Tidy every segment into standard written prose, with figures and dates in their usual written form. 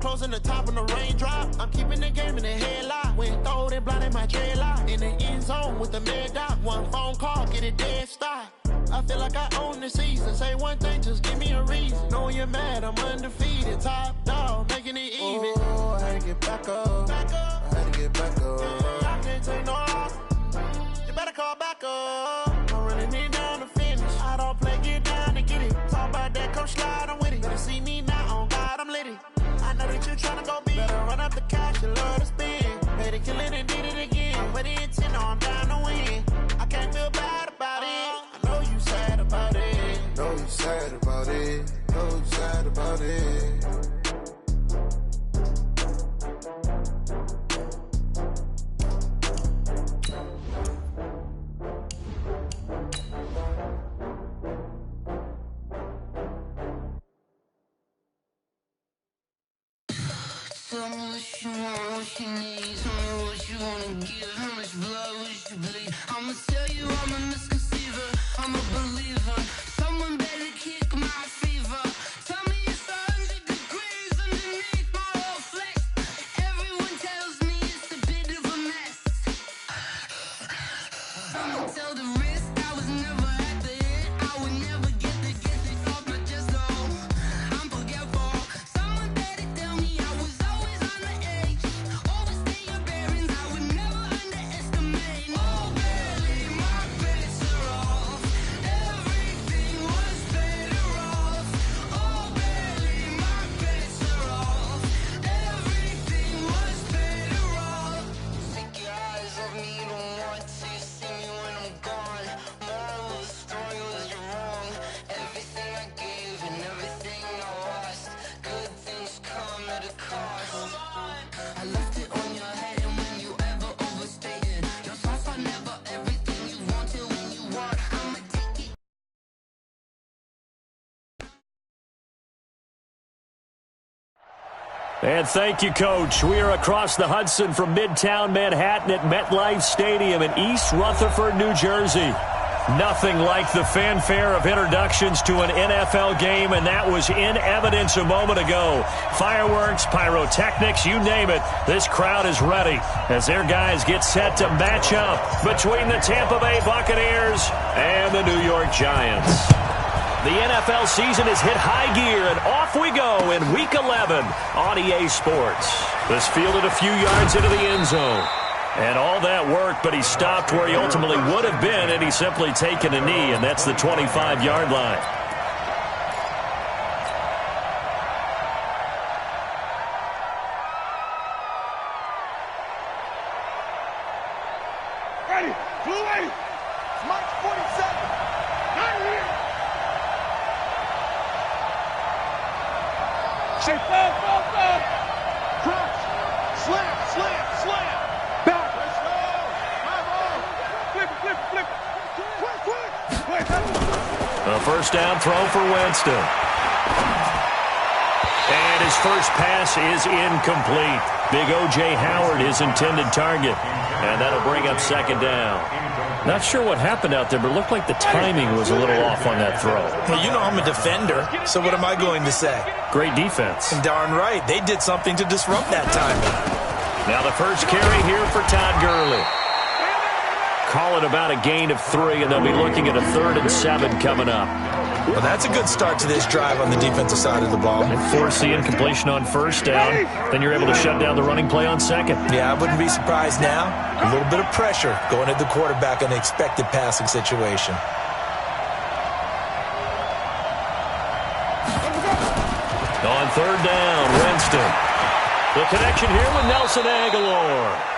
closing the top on the raindrop. I'm keeping the game in the headlock. Went throwed and blinded my dreadlock. In the end zone with the mad dot. One phone call, get it dead stop. I feel like I own the season. Say one thing, just give me a reason. Knowing you're mad, I'm undefeated. Top dog, making it even. Oh, I had to get back up. I had to get back up. I can't take no loss. You better call back up. I'm running it down to finish. I don't play, get down to get it. Talk about that, come slide, I'm with it. Better see me now, on God, I'm litty. I know that you're trying to go big. Better run up the cash, you love to spin. Made it, kill it, and did it again. But the intent, I'm down to win. I can't feel bad about it. I know you sad about it. Know you sad about it. Know you sad about it. Tell me what you want, what you need. Tell me what you wanna give. How much blood would you bleed? I'ma tell you I'm a misconceiver. I'm a believer. Someone better kick my fever. Tell me it's 100 degrees underneath my whole flesh. Everyone tells me it's a bit of a mess. I'ma tell the risk I was never at the end. I would never get the off my chest though. I'm forgetful. Someone better tell me I was always on the edge. Overstay your bearings, I would never underestimate. Oh, barely my bets are off. Everything was better off. Oh, barely my bets are off. Everything was better off. Take your eyes off me, don't want to see me when I'm gone. Moral of the story was you're wrong. Everything I gave and everything I lost. Good things come at a cost. I left it on your head, and when you ever overstay it, your thoughts are never everything you want till when you want. I'ma take it. And thank you, Coach. We are across the Hudson from Midtown Manhattan at MetLife Stadium in East Rutherford, New Jersey. Nothing like the fanfare of introductions to an NFL game, and that was in evidence a moment ago. Fireworks, pyrotechnics, you name it. This crowd is ready as their guys get set to match up between the Tampa Bay Buccaneers and the New York Giants. The NFL season has hit high gear, and off we go in Week 11 on EA Sports. This fielded a few yards into the end zone. And all that work, but he stopped where he ultimately would have been, and he's simply taken a knee, and that's the 25-yard line. Ready, blue 8, March 47, not here. Say fall, crunch, slam, slam, slam. Back. Let's go. My ball. Flip. Quick. A first down throw for Winston. And his first pass is incomplete. Big O.J. Howard, his intended target. And that'll bring up second down. Not sure what happened out there, but it looked like the timing was a little off on that throw. Well, you know I'm a defender, so what am I going to say? Great defense. And darn right, they did something to disrupt that timing. Now the first carry here for Todd Gurley. Call it about a gain of 3, and they'll be looking at a 3rd and 7 coming up. Well, that's a good start to this drive on the defensive side of the ball. And force the incompletion on first down, then you're able to shut down the running play on second. Yeah, I wouldn't be surprised now. A little bit of pressure going at the quarterback in an expected passing situation. On 3rd down, Winston. The connection here with Nelson Aguilar.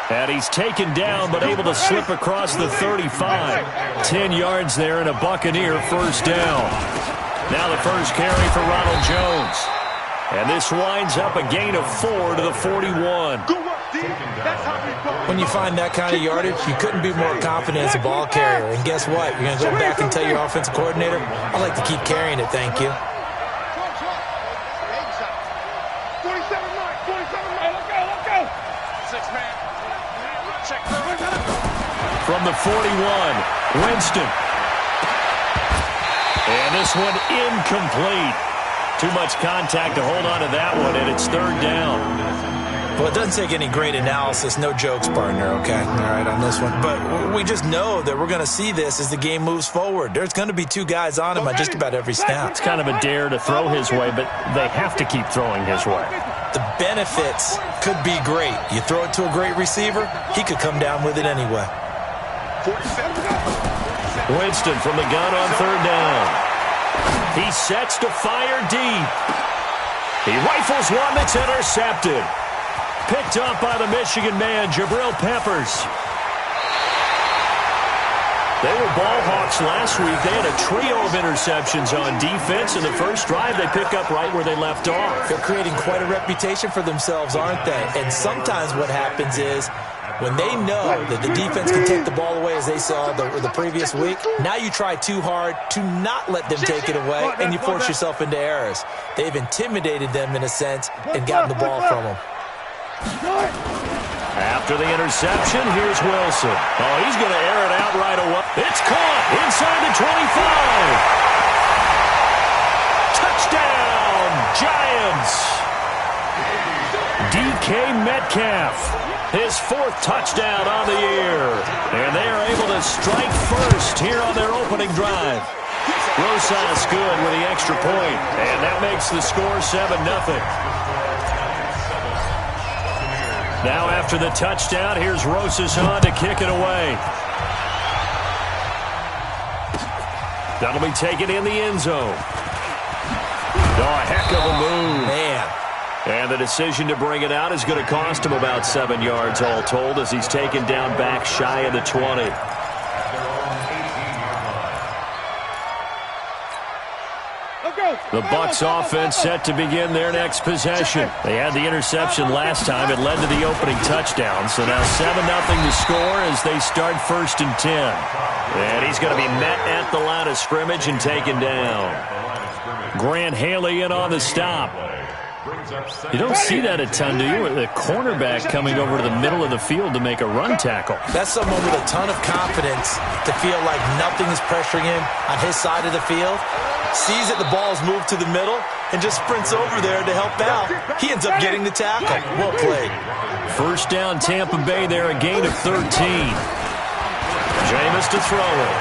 And he's taken down but able to slip across the 35. 10 yards there and a Buccaneer first down. Now the first carry for Ronald Jones. And this winds up a gain of 4 to the 41. When you find that kind of yardage, you couldn't be more confident as a ball carrier. And guess what? You're going to go back and tell your offensive coordinator, I'd like to keep carrying it, thank you. From the 41, Winston. And this one incomplete. Too much contact to hold on to that one, and it's third down. Well, it doesn't take any great analysis. No jokes, partner, okay? All right, on this one. But we just know that we're going to see this as the game moves forward. There's going to be two guys on him on just about every snap. It's kind of a dare to throw his way, but they have to keep throwing his way. The benefits could be great. You throw it to a great receiver, he could come down with it anyway. Winston from the gun on third down. He sets to fire deep. He rifles one that's intercepted. Picked up by the Michigan man, Jabril Peppers. They were ball hawks last week. They had a trio of interceptions on defense. In the first drive, they pick up right where they left off. They're creating quite a reputation for themselves, aren't they? And sometimes what happens is when they know that the defense can take the ball away, as they saw the previous week, now you try too hard to not let them take it away, and you force yourself into errors. They've intimidated them in a sense and gotten the ball from them. After the interception, here's Wilson. Oh, he's going to air it out right away. It's caught inside the 25. Touchdown, Giants. DK Metcalf, his fourth touchdown on the year. And they are able to strike first here on their opening drive. Rosas good with the extra point, and that makes the score 7-0. Now after the touchdown, here's Rosas on to kick it away. That'll be taken in the end zone. Oh, a heck of a move. Man. And the decision to bring it out is going to cost him about 7 yards all told as he's taken down back shy of the 20. The Bucs offense set to begin their next possession. They had the interception last time. It led to the opening touchdown. So now 7-0 to score as they start 1st and 10. And he's going to be met at the line of scrimmage and taken down. Grant Haley in on the stop. You don't see that a ton, do you? The cornerback coming over to the middle of the field to make a run tackle. That's someone with a ton of confidence to feel like nothing is pressuring him on his side of the field. Sees that the ball's moved to the middle and just sprints over there to help out. He ends up getting the tackle. Well played. First down, Tampa Bay there, a gain of 13. Jameis to throw it.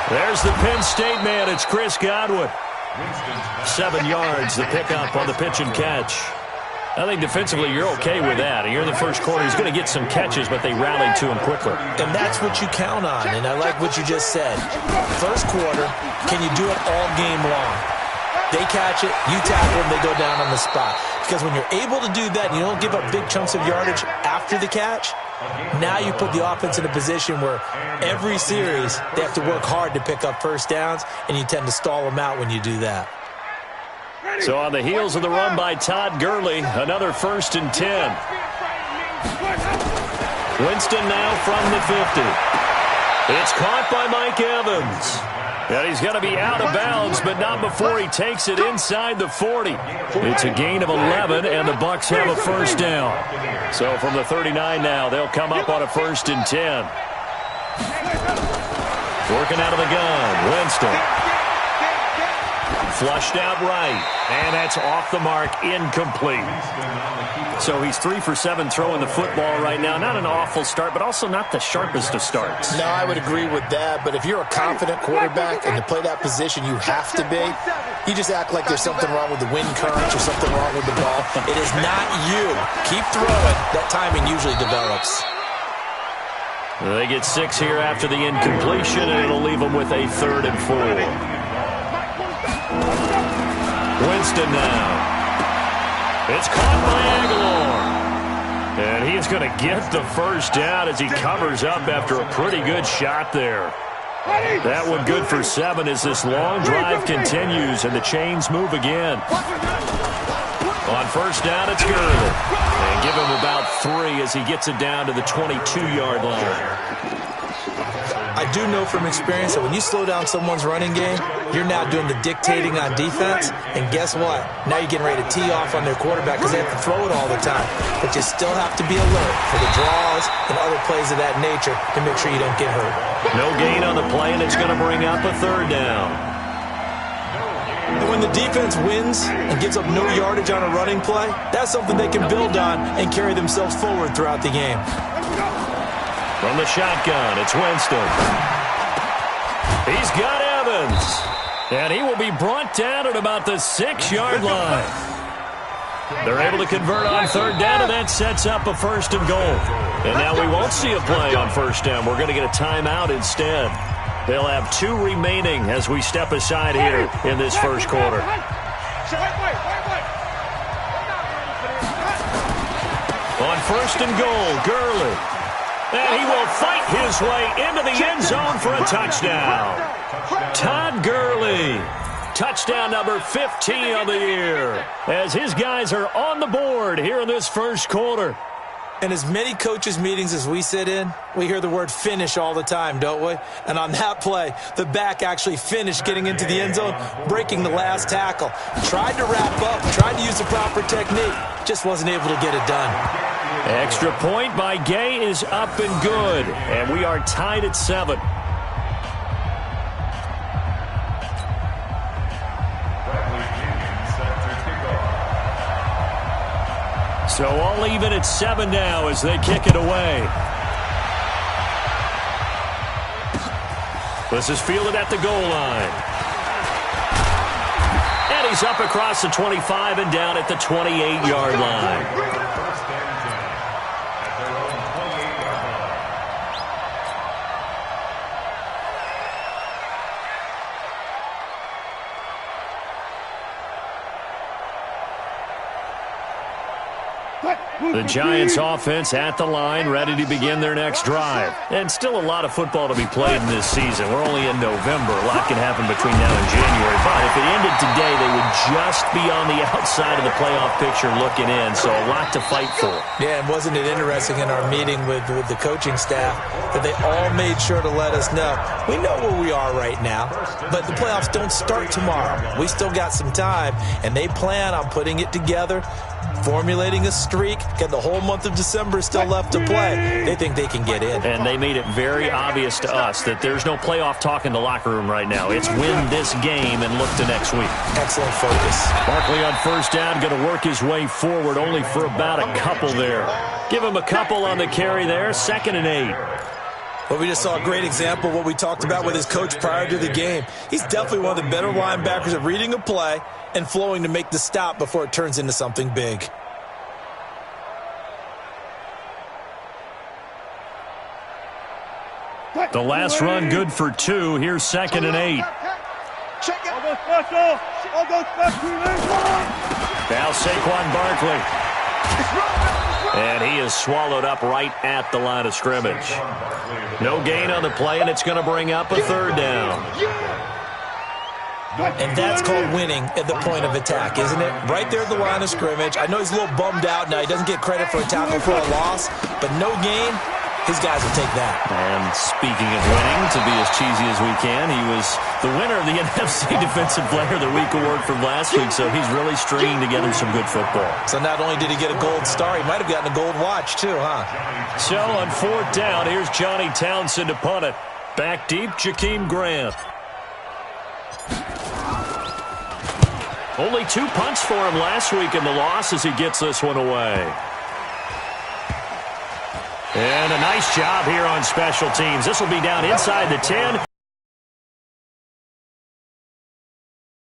There's the Penn State man. It's Chris Godwin. 7 yards, the pickup on the pitch and catch. I think defensively you're okay with that. You're in the first quarter. He's going to get some catches, but they rallied to him quickly. And that's what you count on, and I like what you just said. First quarter, can you do it all game long? They catch it, you tackle them, they go down on the spot. Because when you're able to do that and you don't give up big chunks of yardage after the catch, now you put the offense in a position where every series they have to work hard to pick up first downs, and you tend to stall them out when you do that. So on the heels of the run by Todd Gurley, another 1st and 10. Winston now from the 50. It's caught by Mike Evans. And he's going to be out of bounds, but not before he takes it inside the 40. It's a gain of 11, and the Bucs have a first down. So from the 39 now, they'll come up on a 1st and 10. Working out of the gun, Winston. Flushed out right, and that's off the mark, incomplete. So he's 3 for 7 throwing the football right now. Not an awful start, but also not the sharpest of starts. No, I would agree with that, but if you're a confident quarterback and to play that position you have to be, you just act like there's something wrong with the wind currents or something wrong with the ball. It is not you. Keep throwing. That timing usually develops. They get 6 here after the incompletion, and it'll leave them with a 3rd and 4. Winston now. It's caught by Aguilar. And he's going to get the first down as he covers up after a pretty good shot there. That one good for 7 as this long drive continues and the chains move again. On first down, it's Gurley. And give him about 3 as he gets it down to the 22-yard line. I do know from experience that when you slow down someone's running game, you're now doing the dictating on defense, and guess what? Now you're getting ready to tee off on their quarterback because they have to throw it all the time. But you still have to be alert for the draws and other plays of that nature to make sure you don't get hurt. No gain on the play, and it's going to bring up a 3rd down. when the defense wins and gives up no yardage on a running play, that's something they can build on and carry themselves forward throughout the game. From the shotgun, it's Winston. He's got Evans. And he will be brought down at about the 6-yard line. They're able to convert on third down, and that sets up a 1st and goal. And now we won't see a play on first down. We're going to get a timeout instead. They'll have 2 remaining as we step aside here in this first quarter. On 1st and goal, Gurley. And he will fight his way into the end zone for a touchdown. Todd Gurley. Touchdown number 15 of the year. As his guys are on the board here in this first quarter. In as many coaches' meetings as we sit in, we hear the word finish all the time, don't we? And on that play, the back actually finished getting into the end zone, breaking the last tackle. Tried to wrap up, tried to use the proper technique, just wasn't able to get it done. Extra point by Gay is up and good. And we are tied at 7. So all even at 7 now as they kick it away. This is fielded at the goal line. And he's up across the 25 and down at the 28-yard line. The Giants offense at the line, ready to begin their next drive. And still a lot of football to be played in this season. We're only in November. A lot can happen between now and January. But if it ended today, they would just be on the outside of the playoff picture looking in. So a lot to fight for. Yeah, and wasn't it interesting in our meeting with the coaching staff that they all made sure to let us know, we know where we are right now, but the playoffs don't start tomorrow. We still got some time, and they plan on putting it together, formulating a streak, get the whole month of December still left to play. They think they can get in. And they made it very obvious to us that there's no playoff talk in the locker room right now. It's win this game and look to next week. Excellent focus. Barkley on first down, going to work his way forward only for about a couple there. Give him a couple on the carry there, 2nd and 8. Well, we just saw a great example of what we talked about with his coach prior to the game. He's definitely one of the better linebackers at reading a play and flowing to make the stop before it turns into something big. The last run good for 2. Here's 2nd and 8. Now Saquon Barkley. And he is swallowed up right at the line of scrimmage. No gain on the play, and it's going to bring up a 3rd down. And that's called winning at the point of attack, isn't it? Right there at the line of scrimmage. I know he's a little bummed out now. He doesn't get credit for a tackle for a loss, but no gain. His guys will take that. And speaking of winning, to be as cheesy as we can, he was the winner of the NFC Defensive Player of the Week award from last week, so he's really stringing together some good football. So not only did he get a gold star, he might have gotten a gold watch too, huh? So on 4th down, here's Johnny Townsend to punt it. Back deep, Jakeem Grant. Only 2 punts for him last week in the loss as he gets this one away. And a nice job here on special teams. This will be down inside the 10.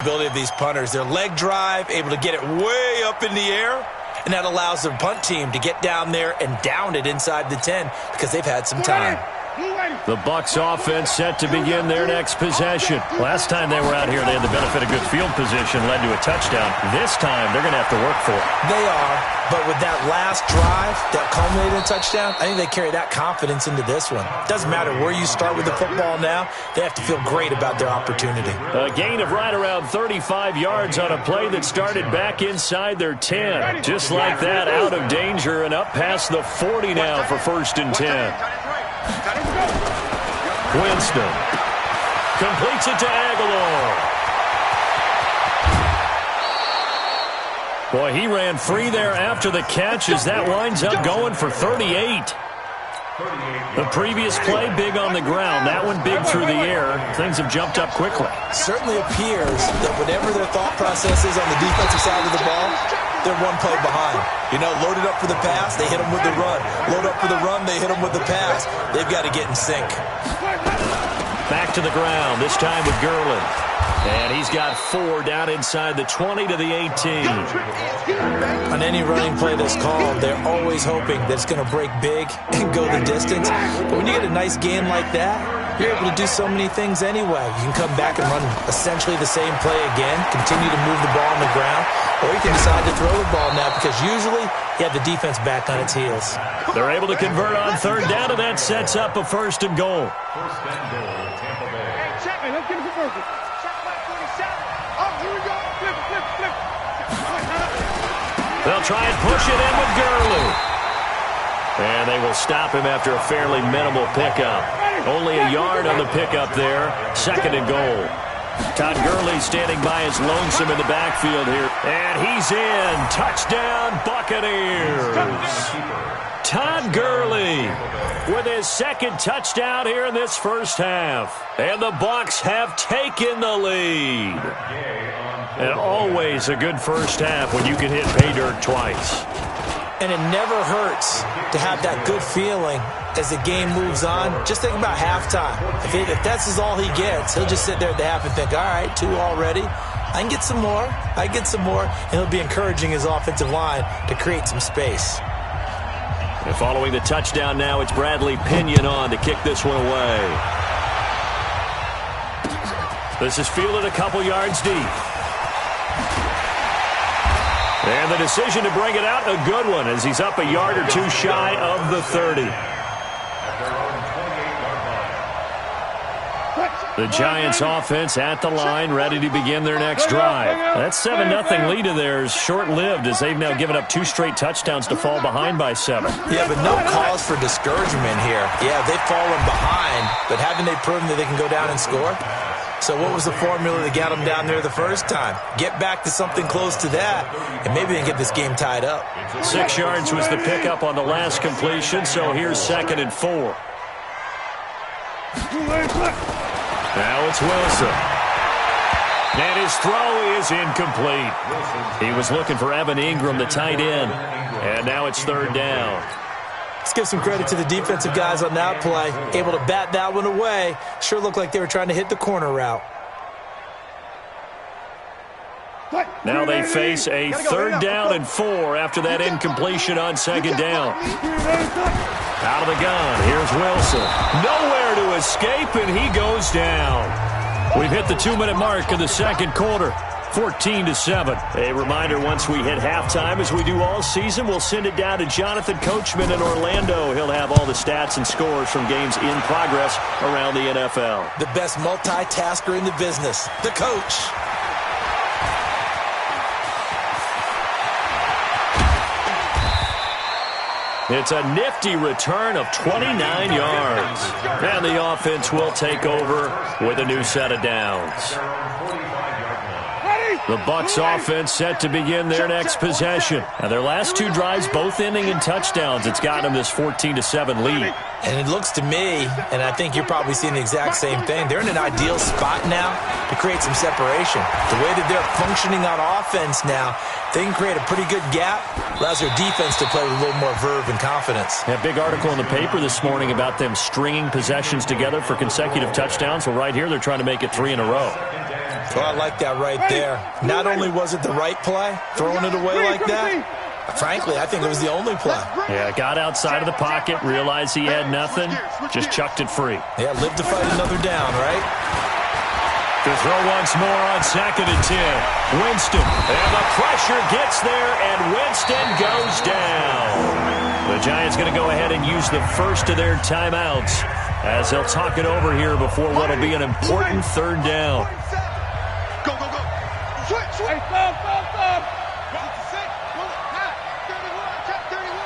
Ability of these punters, their leg drive, able to get it way up in the air, and that allows their punt team to get down there and down it inside the 10 because they've had some time. The Bucs offense set to begin their next possession. Last time they were out here, they had the benefit of good field position, led to a touchdown. This time, they're going to have to work for it. They are, but with that last drive that culminated in a touchdown, I think they carry that confidence into this one. Doesn't matter where you start with the football now, they have to feel great about their opportunity. A gain of right around 35 yards on a play that started back inside their 10. Just like that, out of danger and up past the 40 now for 1st and 10. Winston completes it to Aguilar. Boy, he ran free there after the catch as that winds up going for 38. The previous play, big on the ground. That one big through the air. Things have jumped up quickly. Certainly appears that whatever their thought process is on the defensive side of the ball, they're one play behind. You know, loaded up for the pass, they hit them with the run. Load up for the run, they hit them with the pass. They've got to get in sync. Back to the ground, this time with Gurley. And he's got 4 down inside the 20 to the 18. On any running play that's called, they're always hoping that it's going to break big and go the distance. But when you get a nice game like that, you're able to do so many things anyway. You can come back and run essentially the same play again, continue to move the ball on the ground, or you can decide to throw the ball now because usually you have the defense back on its heels. They're able to convert on 3rd down, and that sets up a 1st and goal. Hey, check me. Let's get a conversion. Check my 47. Oh, here we go. Flip, flip, flip. They'll try and push it in with Gurley. And they will stop him after a fairly minimal pickup. Only a yard on the pickup there. 2nd and goal. Todd Gurley standing by his lonesome in the backfield here. And he's in. Touchdown, Buccaneers. Todd Gurley with his 2nd touchdown here in this first half. And the Bucs have taken the lead. And always a good first half when you can hit pay dirt twice. And it never hurts to have that good feeling as the game moves on. Just think about halftime. If that's all he gets, he'll just sit there at the half and think, all right, 2 already. I can get some more. I get some more. And he'll be encouraging his offensive line to create some space. And following the touchdown now, it's Bradley Pinion on to kick this one away. This is fielded a couple yards deep. And the decision to bring it out, a good one, as he's up a yard or 2 shy of the 30. The Giants offense at the line, ready to begin their next drive. That 7-0 lead of theirs short-lived as they've now given up 2 straight touchdowns to fall behind by 7. Yeah, but no cause for discouragement here. Yeah, they've fallen behind, but haven't they proven that they can go down and score? So what was the formula that got them down there the first time? Get back to something close to that, and maybe they can get this game tied up. 6 yards was the pickup on the last completion, so here's 2nd and 4. Now it's Wilson. And his throw is incomplete. He was looking for Evan Ingram, the tight end. And now it's 3rd down. Let's give some credit to the defensive guys on that play. Able to bat that one away. Sure looked like they were trying to hit the corner route. Now they face a 3rd down and 4 after that incompletion on 2nd down. Out of the gun, here's Wilson. Nowhere to escape, and he goes down. We've hit the 2-minute mark of the 2nd quarter. 14-7. A reminder, once we hit halftime, as we do all season, we'll send it down to Jonathan Coachman in Orlando. He'll have all the stats and scores from games in progress around the NFL. The best multitasker in the business, the coach. It's a nifty return of 29 yards. And the offense will take over with a new set of downs. The Bucs offense set to begin their next possession. Now their last 2 drives both ending in touchdowns. It's gotten them this 14-7 lead. And it looks to me, and I think you're probably seeing the exact same thing, they're in an ideal spot now to create some separation. The way that they're functioning on offense now, they can create a pretty good gap. Allows their defense to play with a little more verve and confidence. A big article in the paper this morning about them stringing possessions together for consecutive touchdowns. Well, right here, they're trying to make it 3 in a row. Well, I like that right there. Not only was it the right play, throwing it away like that, frankly, I think it was the only play. Yeah, got outside of the pocket, realized he had nothing, just chucked it free. Yeah, live to fight another down, right? To throw once more on 2nd and 10. Winston, and the pressure gets there, and Winston goes down. The Giants going to go ahead and use the first of their timeouts as they'll talk it over here before what will be an important 3rd down. Go, go, go. Switch, switch. Hey, stop, stop, stop. 31, check 31.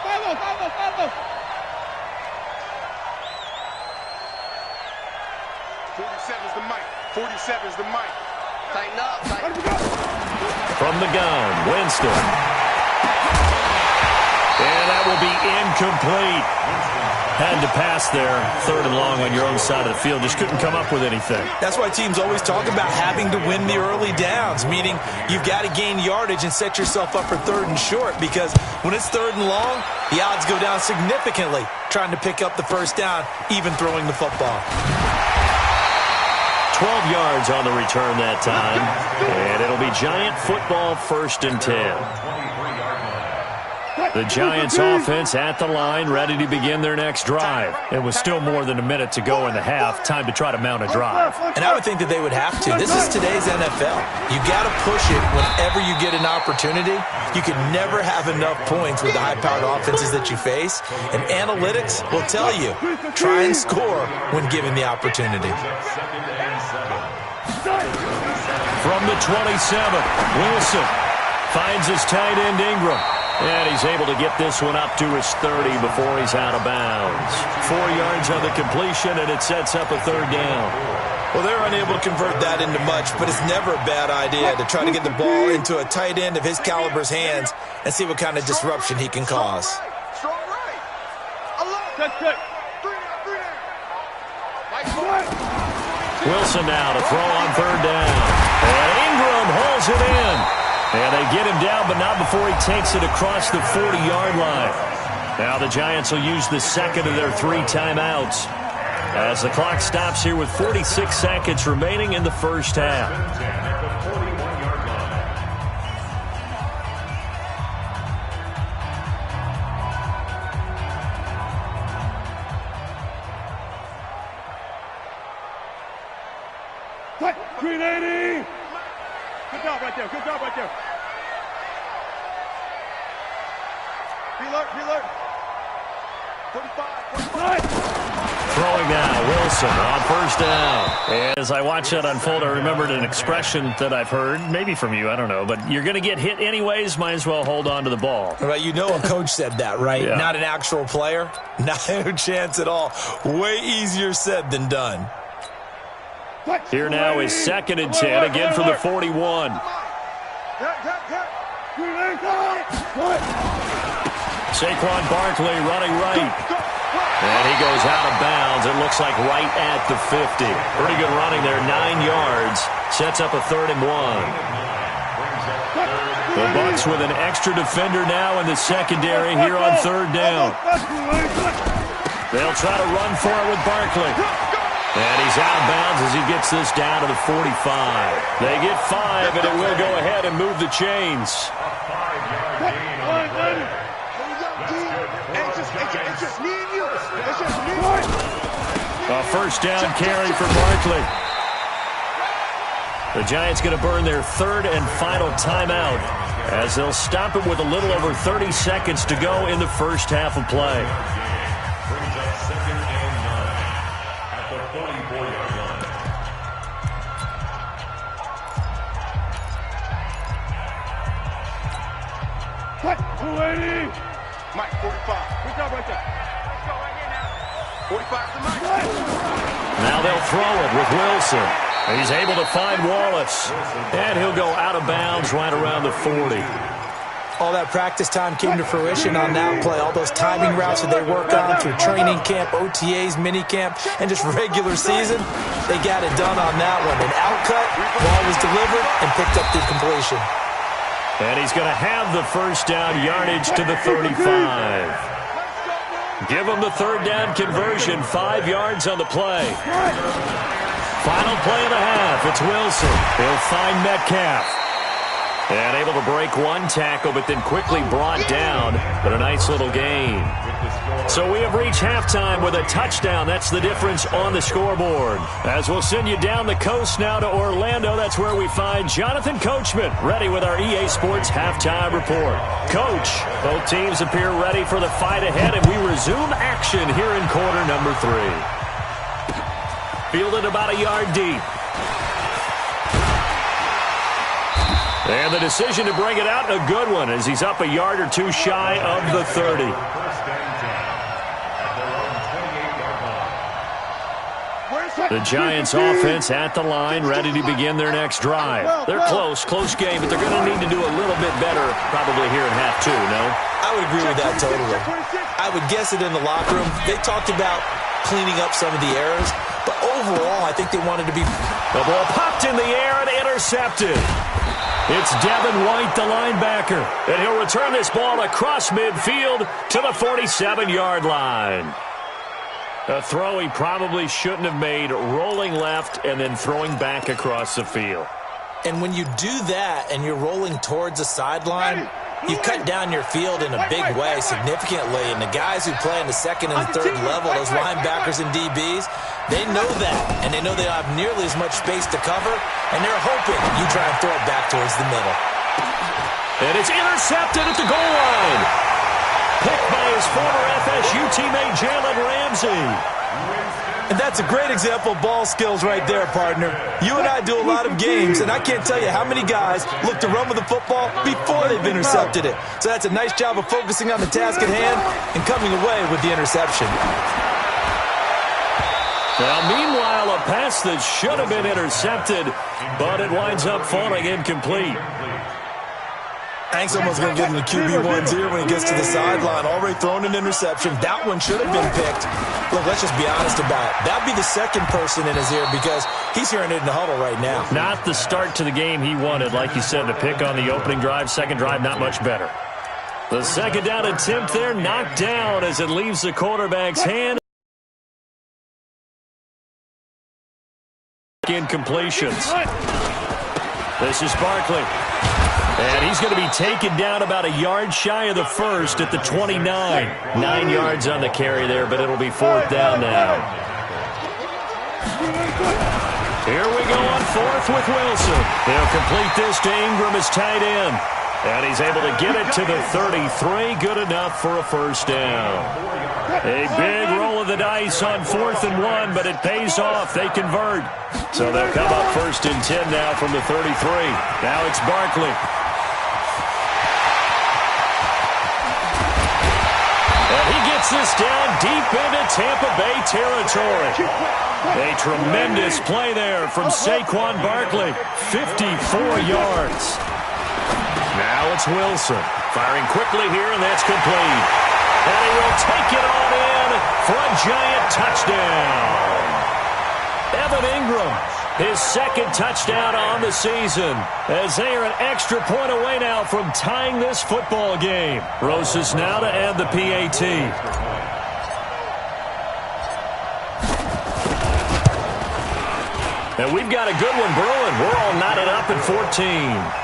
Follow, follow, follow. 47's the mic. 47's the mic. Tighten up, tighten up. From the gun, Winston. And that will be incomplete. Had to pass there, 3rd and long on your own side of the field. Just couldn't come up with anything. That's why teams always talk about having to win the early downs, meaning you've got to gain yardage and set yourself up for 3rd and short, because when it's 3rd and long, the odds go down significantly trying to pick up the first down, even throwing the football. 12 yards on the return that time, and it'll be Giant football, 1st and 10. The Giants offense at the line, ready to begin their next drive. It was still more than a minute to go in the half. Time to try to mount a drive. And I would think that they would have to. This is today's NFL. You got to push it whenever you get an opportunity. You can never have enough points with the high-powered offenses that you face. And analytics will tell you, try and score when given the opportunity. From the 27, Wilson finds his tight end Ingram. And he's able to get this one up to his 30 before he's out of bounds. 4 yards on the completion, and it sets up a 3rd down. Well, they're unable to convert that into much, but it's never a bad idea to try to get the ball into a tight end of his caliber's hands and see what kind of disruption he can cause. Wilson now to throw on 3rd down. And Ingram holds it in. And they get him down, but not before he takes it across the 40-yard line. Now the Giants will use the second of their 3 timeouts as the clock stops here with 46 seconds remaining in the first half. Green 80! Good job right there. Good job right there. Be alert. 45. Throwing now, Wilson on 1st down. As I watch that unfold, I remembered an expression that I've heard, maybe from you, I don't know, but you're going to get hit anyways, might as well hold on to the ball. Right, you know a coach said that, right? Yeah. Not an actual player. Not a chance at all. Way easier said than done. Here now is 2nd and 10, again from the 41. Saquon Barkley running right. And he goes out of bounds. It looks like right at the 50. Pretty good running there, 9 yards. Sets up a 3rd and 1. The Bucs with an extra defender now in the secondary here on 3rd down. They'll try to run for it with Barkley. And he's out of bounds as he gets this down to the 45. They get 5, and it will go ahead and move the chains. A 1st down carry for Barkley. The Giants going to burn their 3rd and final timeout as they'll stop it with a little over 30 seconds to go in the first half of play. Mike, 45. Good job right there. Let's go right here now. 45 to Mike. Now they'll throw it with Wilson. He's able to find Wallace. And he'll go out of bounds right around the 40. All that practice time came to fruition on that play. All those timing routes that they work on through training camp, OTAs, mini camp, and just regular season, they got it done on that one. An outcut, ball was delivered, and picked up the completion. And he's going to have the 1st down yardage to the 35. Give him the 3rd down conversion, 5 yards on the play. Final play of the half, it's Wilson. He'll find Metcalf. And able to break one tackle, but then quickly brought down. But a nice little gain. So we have reached halftime with a touchdown. That's the difference on the scoreboard. As we'll send you down the coast now to Orlando, that's where we find Jonathan Coachman, ready with our EA Sports halftime report. Coach, both teams appear ready for the fight ahead, and we resume action here in quarter number 3. Fielded about a yard deep. And the decision to bring it out, a good one, as he's up a yard or 2 shy of the 30. Where's The Giants offense at the line, ready to begin their next drive. They're close game, but they're going to need to do a little bit better probably here in half two, no? I would agree with that totally. I would guess it in the locker room. They talked about cleaning up some of the errors, but overall I think they wanted to be... The ball popped in the air and intercepted. It's Devin White, the linebacker, and he'll return this ball across midfield to the 47-yard line. A throw he probably shouldn't have made, rolling left and then throwing back across the field. And when you do that and you're rolling towards the sideline, you cut down your field in a big way significantly. And the guys who play in the second and third level, those linebackers and DBs, they know that. And they know they don't have nearly as much space to cover. And they're hoping you try and throw it back towards the middle. And it's intercepted at the goal line. Picked by his former FSU teammate Jalen Ramsey. And that's a great example of ball skills right there, partner. You and I do a lot of games, and I can't tell you how many guys look to run with the football before they've intercepted it. So that's a nice job of focusing on the task at hand and coming away with the interception. Now, meanwhile, a pass that should have been intercepted, but it winds up falling incomplete. Hank's almost going to give him the QB1s here when he gets to the sideline. Already thrown an interception. That one should have been picked. Look, let's just be honest about it. That'd be the second person in his ear because he's hearing it in the huddle right now. Not the start to the game he wanted. Like you said, the pick on the opening drive, second drive, not much better. The second down attempt there knocked down as it leaves the quarterback's hand. Incompletions. This is Barkley. And he's going to be taken down about a yard shy of the first at the 29. 9 yards on the carry there, but it'll be fourth down now. Here we go on fourth with Wilson. He'll complete this to Ingram as tight end. And he's able to get it to the 33. Good enough for a first down. A big roll of the dice on 4th and 1, but it pays off. They convert. So they'll come up 1st and 10 now from the 33. Now it's Barkley. And he gets this down deep into Tampa Bay territory. A tremendous play there from Saquon Barkley. 54 yards. Now it's Wilson. Firing quickly here, and that's complete. And he will take it on in for a giant touchdown. Evan Ingram, his second touchdown on the season, as they are an extra point away now from tying this football game. Rosas now to add the PAT. And we've got a good one brewing. We're all knotted up at 14.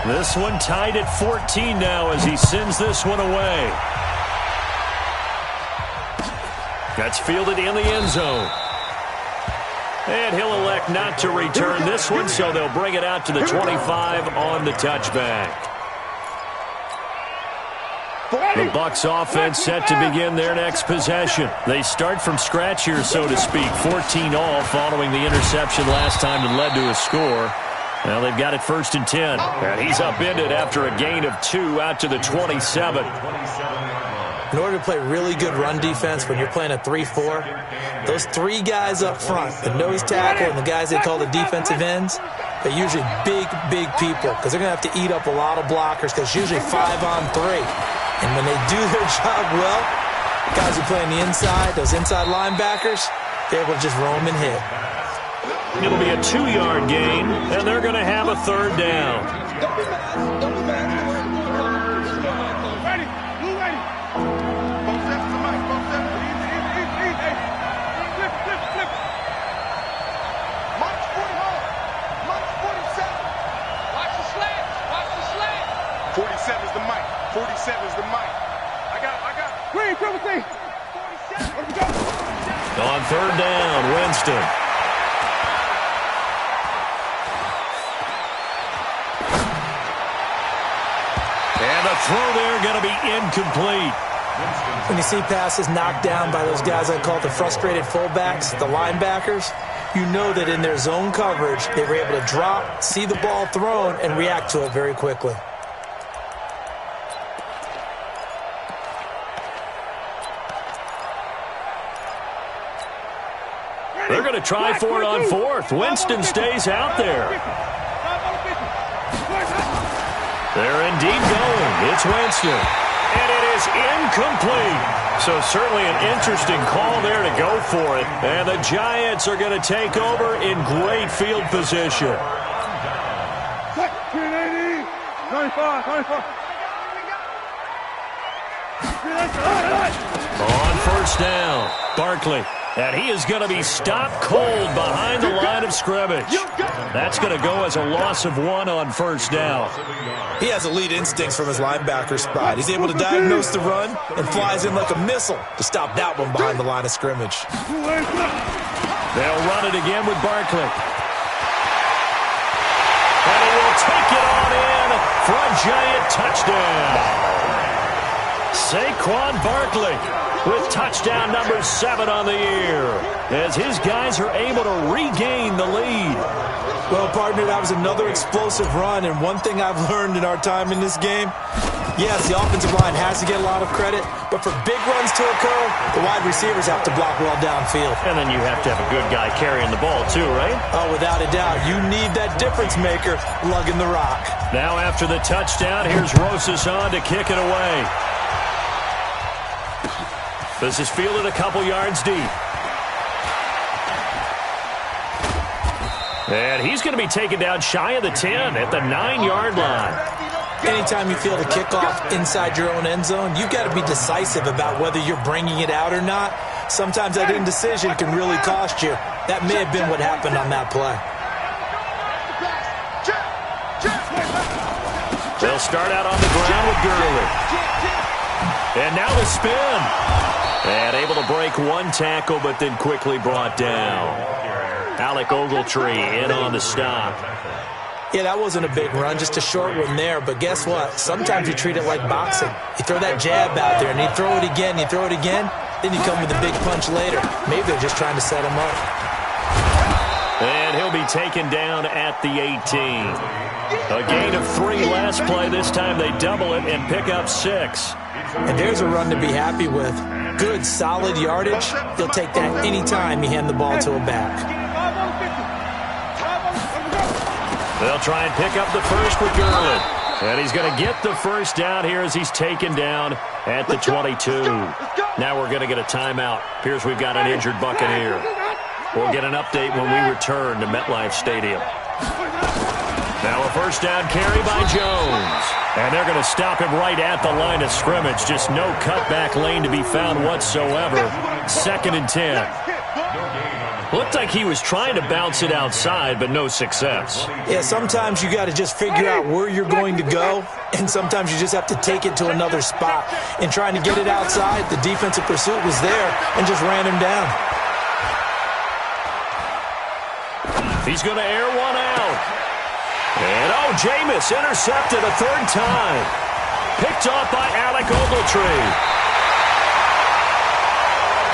This one tied at 14 now as he sends this one away. That's fielded in the end zone. And he'll elect not to return this one, so they'll bring it out to the 25 on the touchback. The Bucs offense set to begin their next possession. They start from scratch here, so to speak. 14 all following the interception last time that led to a score. Well, they've got it 1st and 10. And he's upended after a gain of 2 out to the 27. In order to play really good run defense when you're playing a 3-4, those 3 guys up front, the nose tackle and the guys they call the defensive ends, they're usually big people because they're going to have to eat up a lot of blockers because it's usually 5-on-3. And when they do their job well, guys who play on the inside, those inside linebackers, they're able to just roam and hit. It'll be a 2-yard gain, and they're going to have a third down. March 47 is the mic. 47 is the mic. I got. Green, come with me. 47. On third down, Winston. And the throw there going to be incomplete. When you see passes knocked down by those guys I call the frustrated fullbacks, the linebackers, you know that in their zone coverage, they were able to drop, see the ball thrown, and react to it very quickly. They're going to try for it on fourth. Winston stays out there. They're indeed going. It's Winston. And it is incomplete. So certainly an interesting call there to go for it. And the Giants are going to take over in great field position. 95. On first down, Barkley. And he is going to be stopped cold behind the line of scrimmage. That's going to go as a loss of 1 on first down. He has elite instincts from his linebacker spot. He's able to diagnose the run and flies in like a missile to stop that one behind the line of scrimmage. They'll run it again with Barkley. And he will take it on in for a Giant touchdown. Saquon Barkley with touchdown number 7 on the year as his guys are able to regain the lead. Well, partner, that was another explosive run, and one thing I've learned in our time in this game, yes, the offensive line has to get a lot of credit, but for big runs to occur, the wide receivers have to block well downfield. And then you have to have a good guy carrying the ball too, right? Oh, without a doubt. You need that difference maker lugging the rock. Now after the touchdown, here's Rosas on to kick it away. This is fielded a couple yards deep. And he's going to be taken down shy of the 10 at the 9-yard line. Anytime you field a kickoff inside your own end zone, you've got to be decisive about whether you're bringing it out or not. Sometimes that indecision can really cost you. That may have been what happened on that play. They'll start out on the ground with Gurley. And now the spin. And able to break one tackle, but then quickly brought down. Alec Ogletree in on the stop. Yeah, that wasn't a big run, just a short one there. But guess what? Sometimes you treat it like boxing. You throw that jab out there, and you throw it again, then you come with a big punch later. Maybe they're just trying to set him up. And he'll be taken down at the 18. A gain of 3 last play. This time they double it and pick up 6. And there's a run to be happy with. Good, solid yardage. He'll take that any time you hand the ball to a back. They'll try and pick up the first with Gurley. And he's going to get the first down here as he's taken down at the 22. Now we're going to get a timeout. Appears we've got an injured Buccaneer. We'll get an update when we return to MetLife Stadium. Now a first down carry by Jones. And they're going to stop him right at the line of scrimmage. Just no cutback lane to be found whatsoever. 2nd and 10. Looked like he was trying to bounce it outside, but no success. Yeah, sometimes you got to just figure out where you're going to go, and sometimes you just have to take it to another spot. In trying to get it outside, the defensive pursuit was there and just ran him down. He's going to air one out. And, Jameis intercepted a 3rd time. Picked off by Alec Ogletree.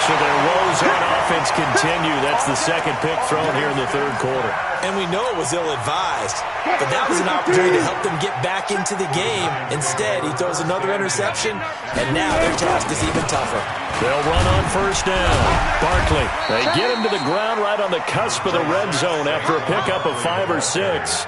So their woes on offense continue. That's the 2nd pick thrown here in the 3rd quarter. And we know it was ill-advised, but that was an opportunity to help them get back into the game. Instead, he throws another interception, and now their task is even tougher. They'll run on first down. Barkley, they get him to the ground right on the cusp of the red zone after a pickup of 5 or 6.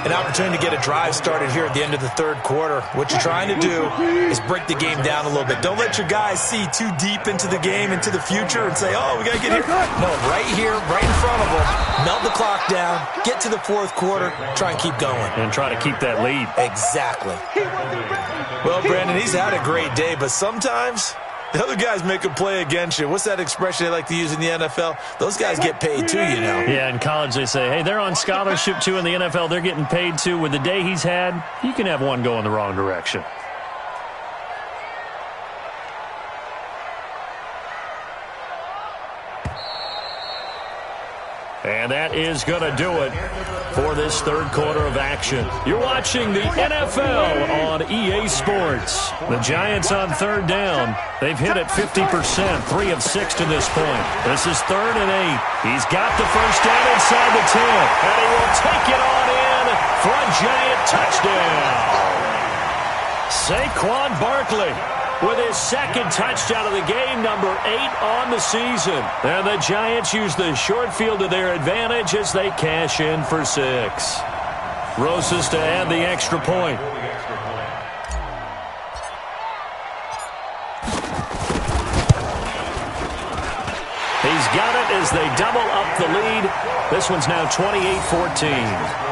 An opportunity to get a drive started here at the end of the 3rd quarter. What you're trying to do is break the game down a little bit. Don't let your guys see too deep into the game, into the future, and say, we got to get here. No, right here, right in front of them. Melt the clock down, get to the 4th quarter, try and keep going. And try to keep that lead. Exactly. Well, Brandon, he's had a great day, but sometimes the other guys make a play against you. What's that expression they like to use in the NFL? Those guys get paid too, you know. Yeah, in college they say, hey, they're on scholarship too. In the NFL, they're getting paid too. With the day he's had, you can have one go in the wrong direction. And that is going to do it for this third quarter of action. You're watching the NFL on EA Sports. The Giants on third down. They've hit it 50%, 3 of 6 to this point. This is 3rd and 8. He's got the first down inside the 10, and he will take it on in for a Giant touchdown. Saquon Barkley with his second touchdown of the game, number 8 on the season. And the Giants use the short field to their advantage as they cash in for 6. Rosas to add the extra point. He's got it as they double up the lead. This one's now 28-14.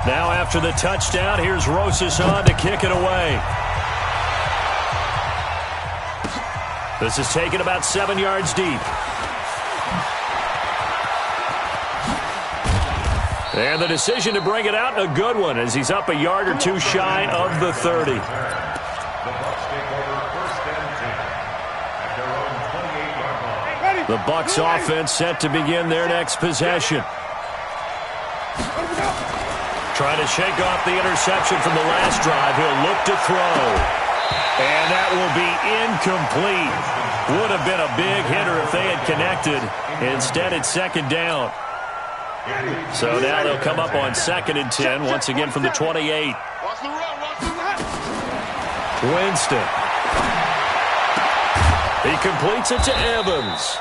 Now after the touchdown, here's Rosas on to kick it away. This is taken about 7 yards deep. And the decision to bring it out, a good one, as he's up a yard or two shy of the 30. The Bucs offense set to begin their next possession. Trying to shake off the interception from the last drive. He'll look to throw. And that will be incomplete. Would have been a big hitter if they had connected. Instead, it's second down. So now they'll come up on 2nd and 10, once again from the 28. Winston. He completes it to Evans.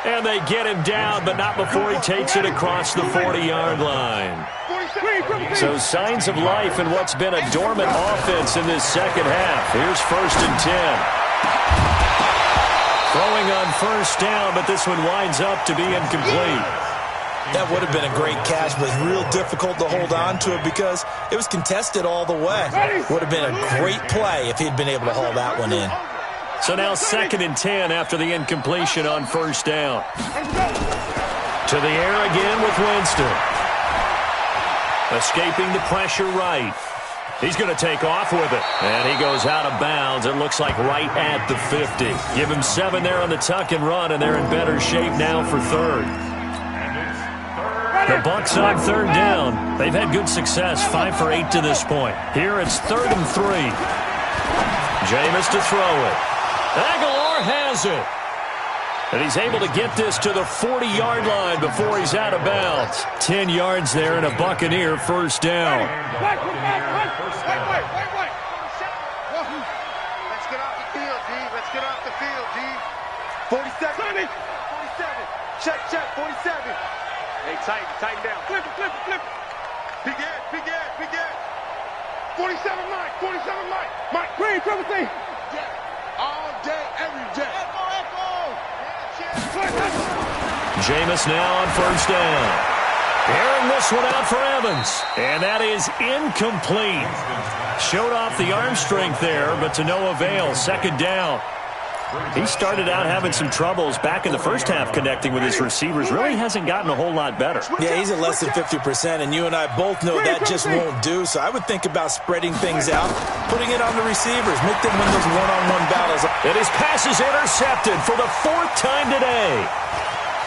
And they get him down, but not before he takes it across the 40-yard line. So signs of life in what's been a dormant offense in this second half. Here's 1st and 10. Throwing on first down, but this one winds up to be incomplete. That would have been a great catch, but real difficult to hold on to it because it was contested all the way. Would have been a great play if he'd been able to haul that one in. So now 2nd and 10 after the incompletion on first down. To the air again with Winston. Escaping the pressure right. He's going to take off with it. And he goes out of bounds. It looks like right at the 50. Give him 7 there on the tuck and run, and they're in better shape now for 3rd. The Bucs on 3rd down. They've had good success, 5 for 8 to this point. Here it's 3rd and 3. Jameis to throw it. Aguilar has it. And he's able to get this to the 40-yard line before he's out of bounds. 10 yards there and a Buccaneer first down. Let's get off the field, D. Let's get off the field, D. 47. 47. Check, 47. Hey, tighten down. Flip it. Big Ed. 47 Mike. Mike, Green, triple C. All day, every day. Jameis now on first down. Airing this one out for Evans. And that is incomplete. Showed off the arm strength there, but to no avail. 2nd down. He started out having some troubles back in the first half connecting with his receivers. Really hasn't gotten a whole lot better. Yeah, he's at less than 50%, and you and I both know that just won't do. So I would think about spreading things out, putting it on the receivers, make them win those one-on-one battles. And his pass is intercepted for the 4th time today.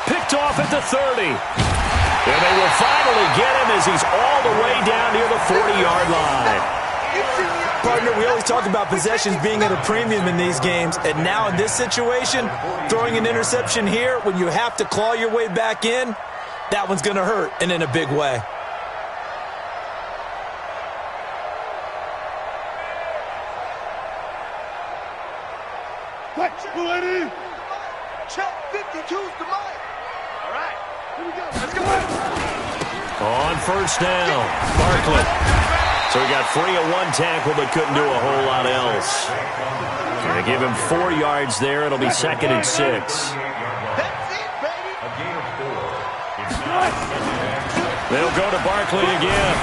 Picked off at the 30. And they will finally get him as he's all the way down near the 40-yard line. Partner, we always talk about possessions being at a premium in these games, and now in this situation, throwing an interception here when you have to claw your way back in, that one's going to hurt, and in a big way. Check 52's the mic. All right, here we go. Let's go. On first down, Barkley. So he got free of one tackle but couldn't do a whole lot else. Going to give him 4 yards there. It'll be 2nd and 6. That's it, baby. They'll go to Barkley again.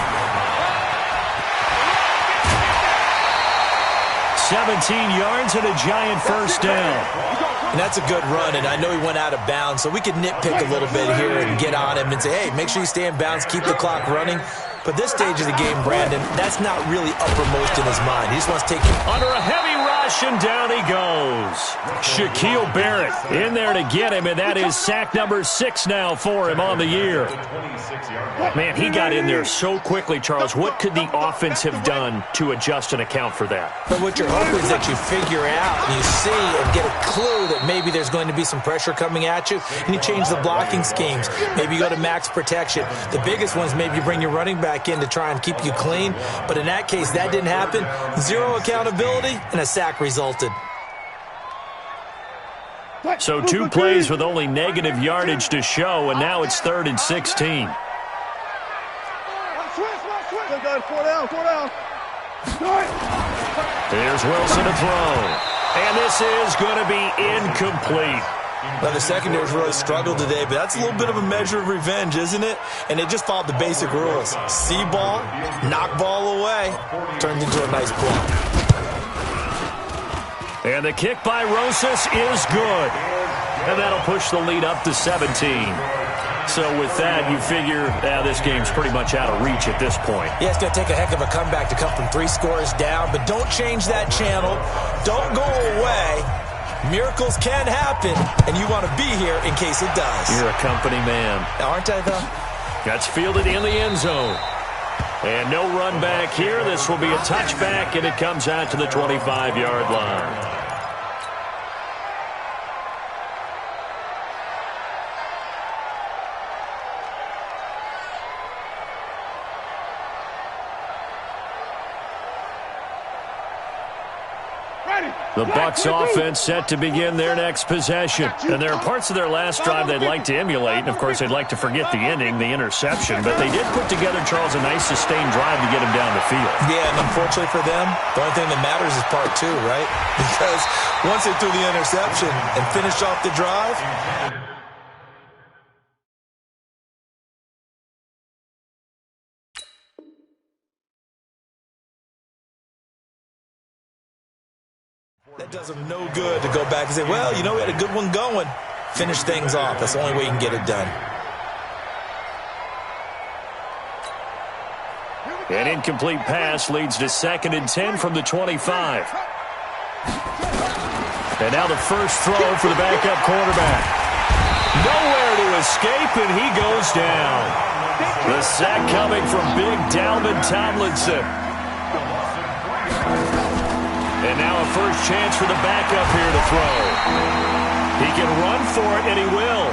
17 yards and a Giant first down. And that's a good run, and I know he went out of bounds, so we could nitpick a little bit here and get on him and say, hey, make sure you stay in bounds, keep the clock running. But this stage of the game, Brandon, that's not really uppermost in his mind. He just wants to take it. Under a heavy rush, and down he goes. Shaquille Barrett in there to get him, and that is sack number 6 now for him on the year. Man, he got in there so quickly, Charles. What could the offense have done to adjust and account for that? But what you're hoping is that you figure out and you see and get a clue that maybe there's going to be some pressure coming at you, and you change the blocking schemes. Maybe you go to max protection. The biggest one is maybe you bring your running back in to try and keep you clean. But in that case, that didn't happen. Zero accountability, and a sack resulted. So 2 plays with only negative yardage to show, and now it's 3rd and 16. Here's Wilson to throw. And this is going to be incomplete. Now, the secondary's really struggled today, but that's a little bit of a measure of revenge, isn't it? And they just followed the basic rules. See ball, knock ball away, turned into a nice play. And the kick by Rosas is good. And that'll push the lead up to 17. So with that, you figure this game's pretty much out of reach at this point. Yeah, it's going to take a heck of a comeback to come from 3 scores down, but don't change that channel. Don't go away. Miracles can happen, and you want to be here in case it does. You're a company man. Aren't I, though? That's fielded in the end zone. And no run back here. This will be a touchback, and it comes out to the 25-yard line. The Bucs offense set to begin their next possession. And there are parts of their last drive they'd like to emulate. And, of course, they'd like to forget the ending, the interception. But they did put together, Charles, a nice sustained drive to get him down the field. Yeah, and unfortunately for them, the only thing that matters is part 2, right? Because once they threw the interception and finished off the drive, that does them no good to go back and say, well, you know, we had a good one going. Finish things off. That's the only way you can get it done. An incomplete pass leads to 2nd and 10 from the 25. And now the first throw for the backup quarterback. Nowhere to escape, and he goes down. The sack coming from big Dalvin Tomlinson. And now a first chance for the backup here to throw. He can run for it, and he will.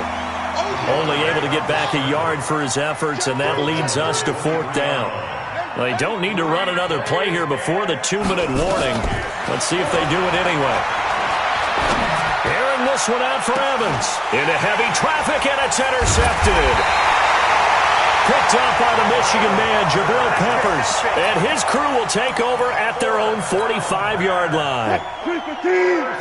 Only able to get back a yard for his efforts, and that leads us to 4th down. They don't need to run another play here before the 2-minute warning. Let's see if they do it anyway. Airing this one out for Evans. Into heavy traffic, and it's intercepted. Picked up by the Michigan man, Jabril Peppers. And his crew will take over at their own 45-yard line.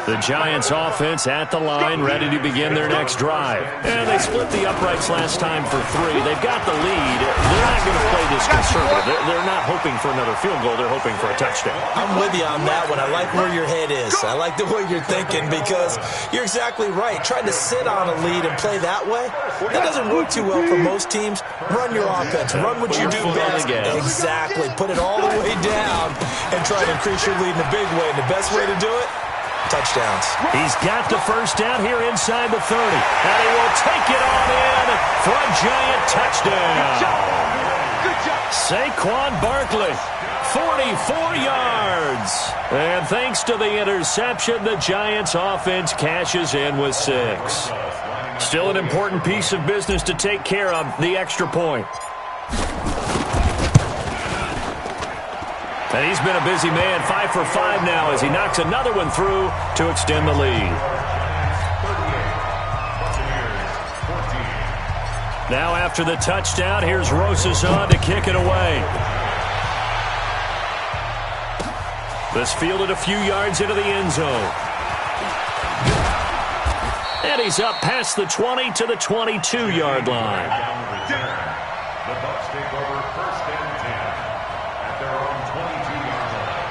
The Giants offense at the line, ready to begin their next drive. And they split the uprights last time for 3. They've got the lead. They're not going to play this conservative. They're not hoping for another field goal. They're hoping for a touchdown. I'm with you on that one. I like where your head is. I like the way you're thinking because you're exactly right. Trying to sit on a lead and play that way, that doesn't work too well for most teams. Run your offense. Run what you do best. Exactly. Put it all the way down and try to increase your lead in a big way. And the best way to do it, touchdowns. He's got the first down here inside the 30. And he will take it on in for a Giant touchdown. Saquon Barkley, 44 yards. And thanks to the interception, the Giants offense cashes in with 6. Still an important piece of business to take care of, the extra point. And he's been a busy man, 5 for 5 now as he knocks another one through to extend the lead. Now after the touchdown, here's Rosas on to kick it away. This fielded a few yards into the end zone. And he's up past the 20 to the 22-yard line. The Bucs take over 1st and 10 at their own 22-yard line.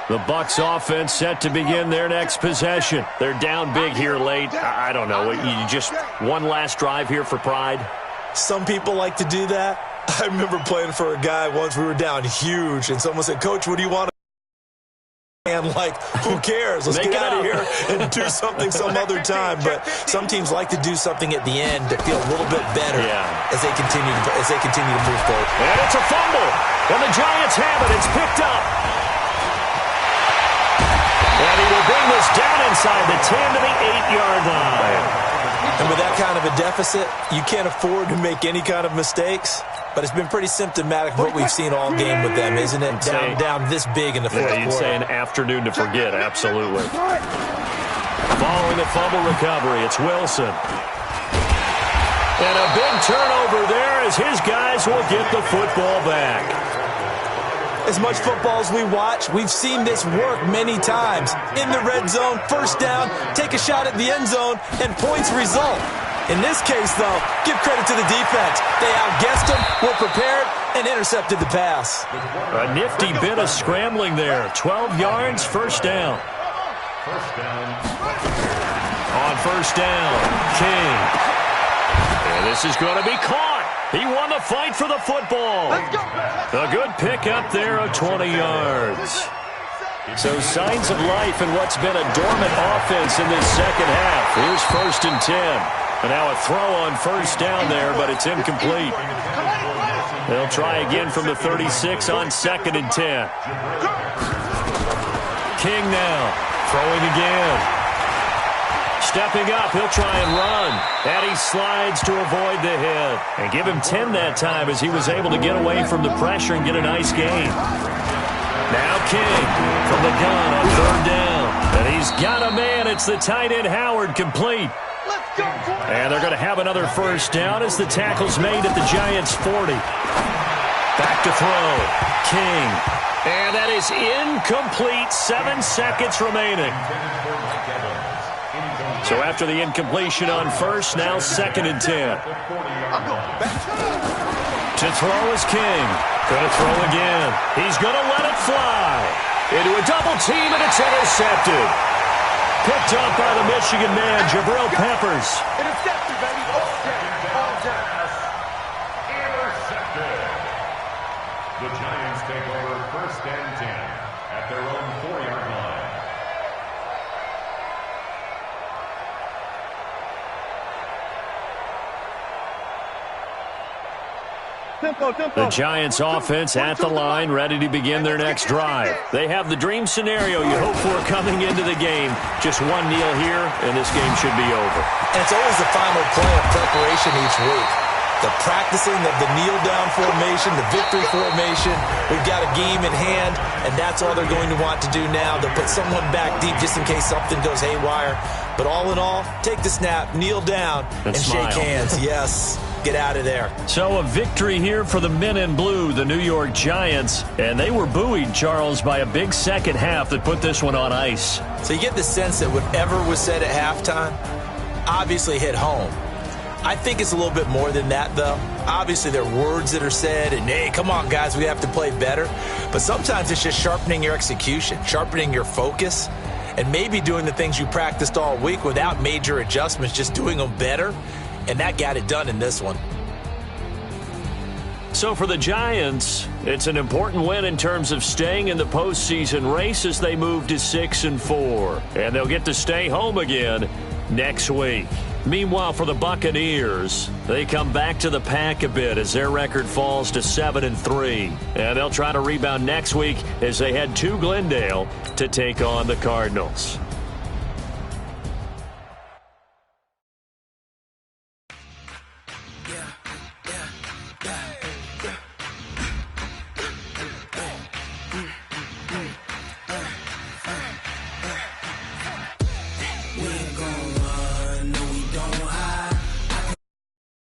The Bucs offense set to begin their next possession. They're down big here late. I don't know. You just one last drive here for pride? Some people like to do that. I remember playing for a guy once. We were down huge, and someone said, "Coach, what do you want?" And like, who cares? Let's get out of here and do something some other time. But some teams like to do something at the end to feel a little bit better as they continue to move forward. And it's a fumble. And the Giants have it. It's picked up. And he will bring this down inside the 10 to the 8-yard line. And with that kind of a deficit, you can't afford to make any kind of mistakes. But it's been pretty symptomatic of what we've seen all game with them, isn't it? Down this big in the fourth quarter. You'd say an afternoon to forget, absolutely. Following the fumble recovery, it's Wilson. And a big turnover there as his guys will get the football back. As much football as we watch, we've seen this work many times. In the red zone, first down, take a shot at the end zone, and points result. In this case, though, give credit to the defense. They outguessed them, were prepared, and intercepted the pass. A nifty bit of scrambling there. 12 yards, first down. On first down, King. And this is going to be caught. He won the fight for the football. A good pickup there of 20 yards. So signs of life in what's been a dormant offense in this second half. Here's 1st and 10. And now a throw on first down there, but it's incomplete. They'll try again from the 36 on 2nd and 10. King now throwing again. Stepping up, he'll try and run. And he slides to avoid the hit. And give him 10 that time as he was able to get away from the pressure and get a nice gain. Now King from the gun on 3rd down. And he's got a man. It's the tight end Howard, complete. And they're going to have another first down as the tackle's made at the Giants' 40. Back to throw. King. And that is incomplete. 7 seconds remaining. So after the incompletion on first, now 2nd and 10. To throw is King. Going to throw again. He's going to let it fly. Into a double team, and it's intercepted. Picked up by the Michigan man, Jabril Peppers. Intercepted, baby. All down. Intercepted. The Giants take over 1st and 10 at their own 4-yard line. The Giants offense at the line, ready to begin their next drive. They have the dream scenario you hope for coming into the game. Just one kneel here, and this game should be over. And it's always the final play of preparation each week. The practicing of the kneel-down formation, the victory formation. We've got a game in hand, and that's all they're going to want to do now. They'll put someone back deep just in case something goes haywire. But all in all, take the snap, kneel down, and shake hands. Yes. Get out of there. So a victory here for the men in blue, the New York Giants. And they were buoyed, Charles, by a big second half that put this one on ice. So you get the sense that whatever was said at halftime obviously hit home. I think it's a little bit more than that, though. Obviously, there are words that are said, and, hey, come on, guys, we have to play better. But sometimes it's just sharpening your execution, sharpening your focus, and maybe doing the things you practiced all week without major adjustments, just doing them better. And that got it done in this one. So for the Giants, it's an important win in terms of staying in the postseason race as they move to 6-4. And they'll get to stay home again next week. Meanwhile, for the Buccaneers, they come back to the pack a bit as their record falls to 7-3. And they'll try to rebound next week as they head to Glendale to take on the Cardinals.